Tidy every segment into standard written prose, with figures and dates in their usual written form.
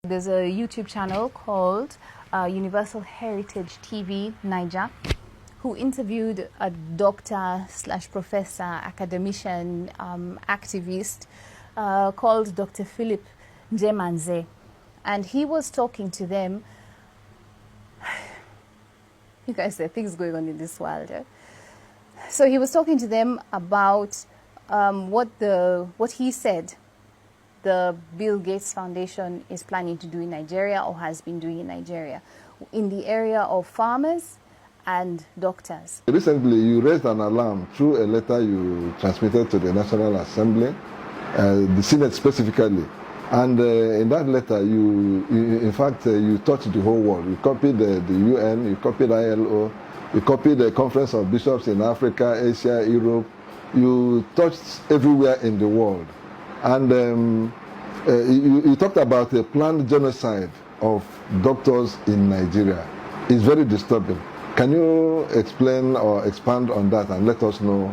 There's a YouTube channel called Universal Heritage TV Niger, who interviewed a doctor slash professor, academician, activist called Dr. Philip Njemanze. And he was talking to them. You guys, there are things going on in this world. Eh? So he was talking to them about what he said the Bill Gates Foundation is planning to do in Nigeria, or has been doing in Nigeria, in the area of farmers and doctors. Recently, you raised an alarm through a letter you transmitted to the National Assembly, the Senate specifically. And in that letter, in fact, you touched the whole world. You copied the UN, you copied ILO, you copied the Conference of Bishops in Africa, Asia, Europe. You touched everywhere in the world. And you talked about a planned genocide of doctors in Nigeria. It's very disturbing. Can you explain or expand on that and let us know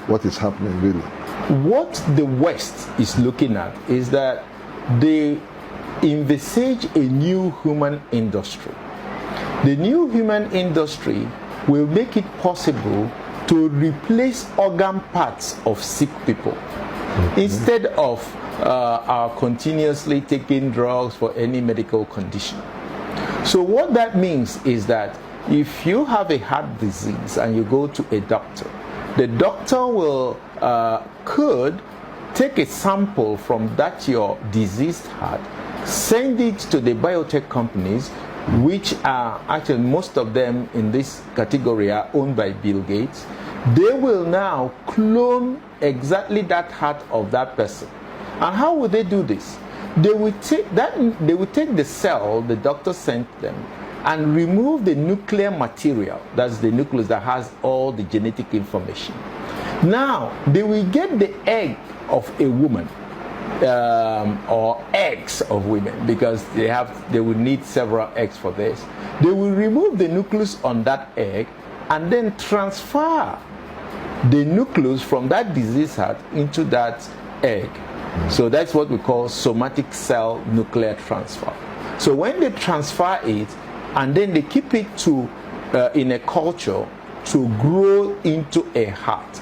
what is happening really? What the West is looking at is that they envisage a new human industry. The new human industry will make it possible to replace organ parts of sick people. Instead of continuously taking drugs for any medical condition. So what that means is that if you have a heart disease and you go to a doctor, the doctor will could take a sample from that your diseased heart, send it to the biotech companies, which are actually most of them in this category are owned by Bill Gates. They will now clone exactly that heart of that person. And how will they do this? They will take the cell the doctor sent them and remove the nuclear material, that's the nucleus that has all the genetic information. Now, they will get the egg of a woman, or eggs of women, because they will need several eggs for this. They will remove the nucleus on that egg and then transfer the nucleus from that disease heart into that egg. So that's what we call somatic cell nuclear transfer. So when they transfer it and then they keep it in a culture to grow into a heart,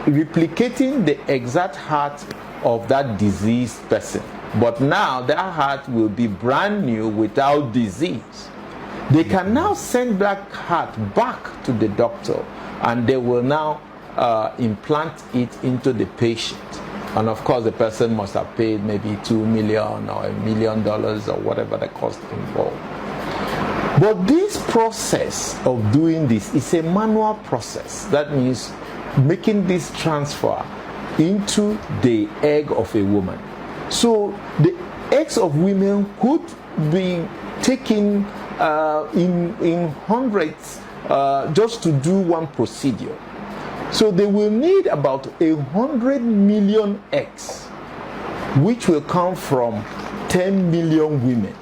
replicating the exact heart of that diseased person. But now that heart will be brand new without disease. They can now send that heart back to the doctor and they will now implant it into the patient. And of course the person must have paid maybe $2 million or $1 million or whatever the cost involved. But this process of doing this is a manual process. That means making this transfer into the egg of a woman. So the eggs of women could be taken in hundreds just to do one procedure. So they will need about 100 million eggs, which will come from 10 million women.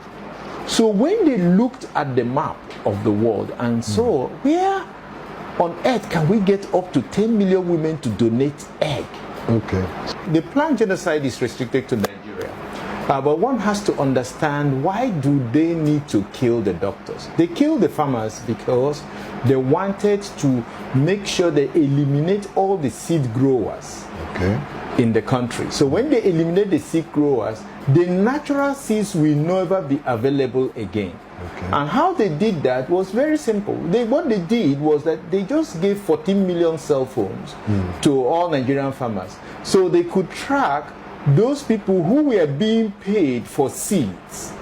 So when they looked at the map of the world and saw where on earth can we get up to 10 million women to donate egg? Okay. The planned genocide is restricted to Nigeria. But one has to understand, why do they need to kill the doctors? They kill the farmers because they wanted to make sure they eliminate all the seed growers in the country. So when they eliminate the seed growers, the natural seeds will never be available again. And how they did that was very simple. What they did was that they just gave 14 million cell phones to all Nigerian farmers, so they could track those people who were being paid for seeds.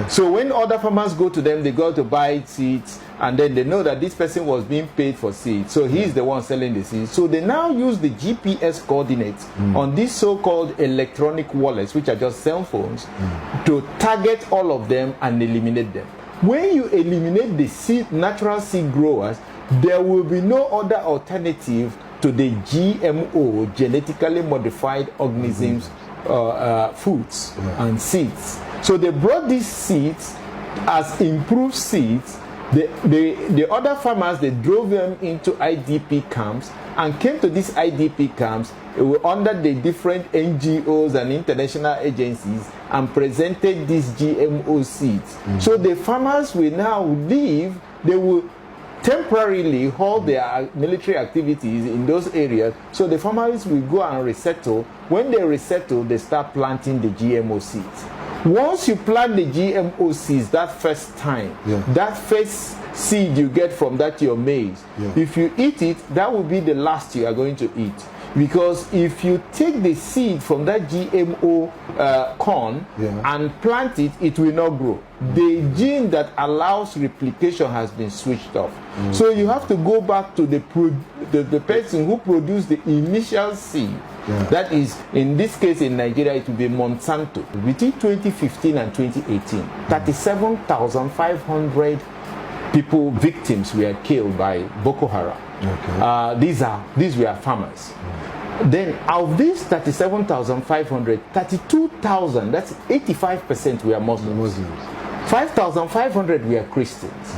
So when other farmers go to them, they go to buy seeds, and then they know that this person was being paid for seeds, so he's the one selling the seeds. So they now use the GPS coordinates on these so-called electronic wallets, which are just cell phones, to target all of them and eliminate them. When you eliminate the natural seed growers, there will be no other alternative to the GMO, genetically modified organisms, foods and seeds. So they brought these seeds as improved seeds. The other farmers, they drove them into IDP camps and came to these IDP camps, under the different NGOs and international agencies and presented these GMO seeds. So the farmers will now leave, they will temporarily halt their military activities in those areas, so the farmers will go and resettle. When they resettle, they start planting the GMO seeds. Once you plant the GMO seeds that first time, that first seed you get from that your maize, if you eat it, that will be the last you are going to eat. Because if you take the seed from that GMO corn and plant it, it will not grow. The gene that allows replication has been switched off. So you have to go back to the person who produced the initial seed. That is, in this case in Nigeria, it will be Monsanto. Between 2015 and 2018, 37,500 people, victims, were killed by Boko Haram. These were farmers. Then of these 37,500, 32,000, that's 85%, were Muslims. 5,500 were Christians.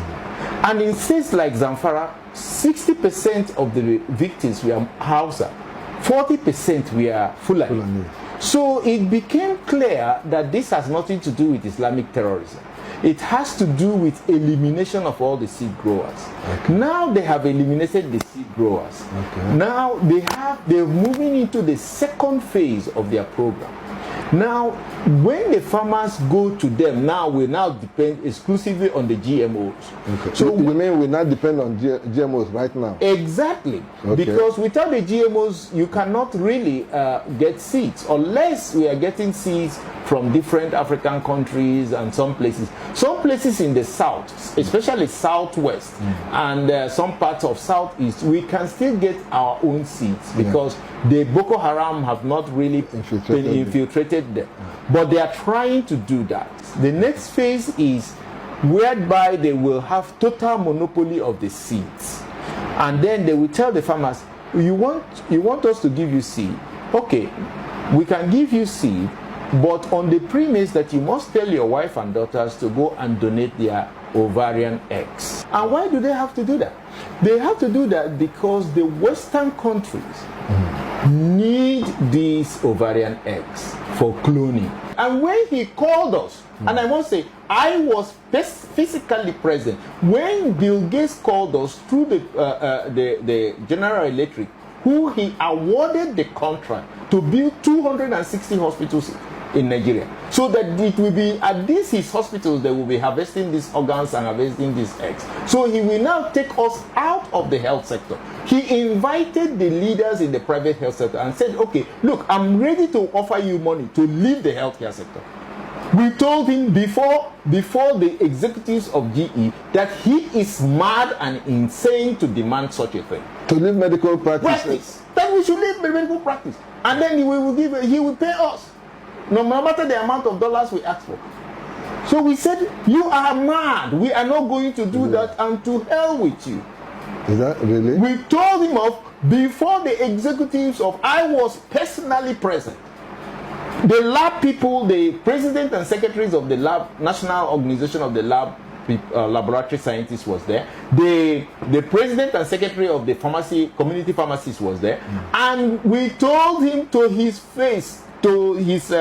And in states like Zamfara, 60% of the victims were Hausa, 40% were Fulani. So it became clear that this has nothing to do with Islamic terrorism. It has to do with elimination of all the seed growers. Now they have eliminated the seed growers. Now they're moving into the second phase of their program. Now, when the farmers go to them, now we now depend exclusively on the GMOs. So you mean we now depend on GMOs right now? Exactly. Because without the GMOs, you cannot really get seeds, unless we are getting seeds from different African countries and some places. Some places in the south, especially southwest, and some parts of southeast, we can still get our own seeds because the Boko Haram have not really been infiltrated them. But they are trying to do that. The next phase is whereby they will have total monopoly of the seeds. And then they will tell the farmers, you want us to give you seed? Okay, we can give you seed, but on the premise that you must tell your wife and daughters to go and donate their ovarian eggs. And why do they have to do that? They have to do that because the Western countries need these ovarian eggs for cloning. And when he called us, and I must say, I was physically present when Bill Gates called us through the General Electric, who he awarded the contract to build 260 hospitals in Nigeria, so that it will be at his hospitals they will be harvesting these organs and harvesting these eggs. So he will now take us out of the health sector. He invited the leaders in the private health sector and said, okay, look, I'm ready to offer you money to leave the healthcare sector. We told him before the executives of GE that he is mad and insane to demand such a thing. To leave medical practice. That we should leave medical practice. And then he will pay us, no matter the amount of dollars we ask for. So we said, you are mad. We are not going to do that, and to hell with you. Is that really? We told him off before the executives of, I was personally present. The lab people, the president and secretaries of the lab, National Organization of the Laboratory Scientists was there. The president and secretary of the community pharmacists was there. And we told him to his face, to his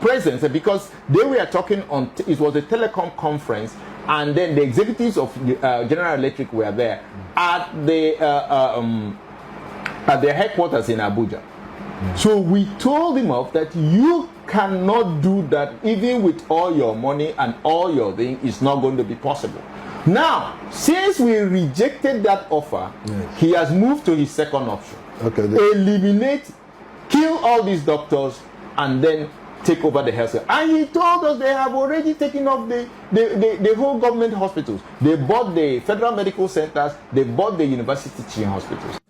presence, because they were talking on, it was a telecom conference, and then the executives of General Electric were there at their headquarters in Abuja. So we told him off that you cannot do that, even with all your money and all your thing, it's not going to be possible. Now, since we rejected that offer, he has moved to his second option. Eliminate, kill all these doctors, and then take over the health care. And he told us they have already taken off the whole government hospitals. They bought the federal medical centers, they bought the university teaching hospitals.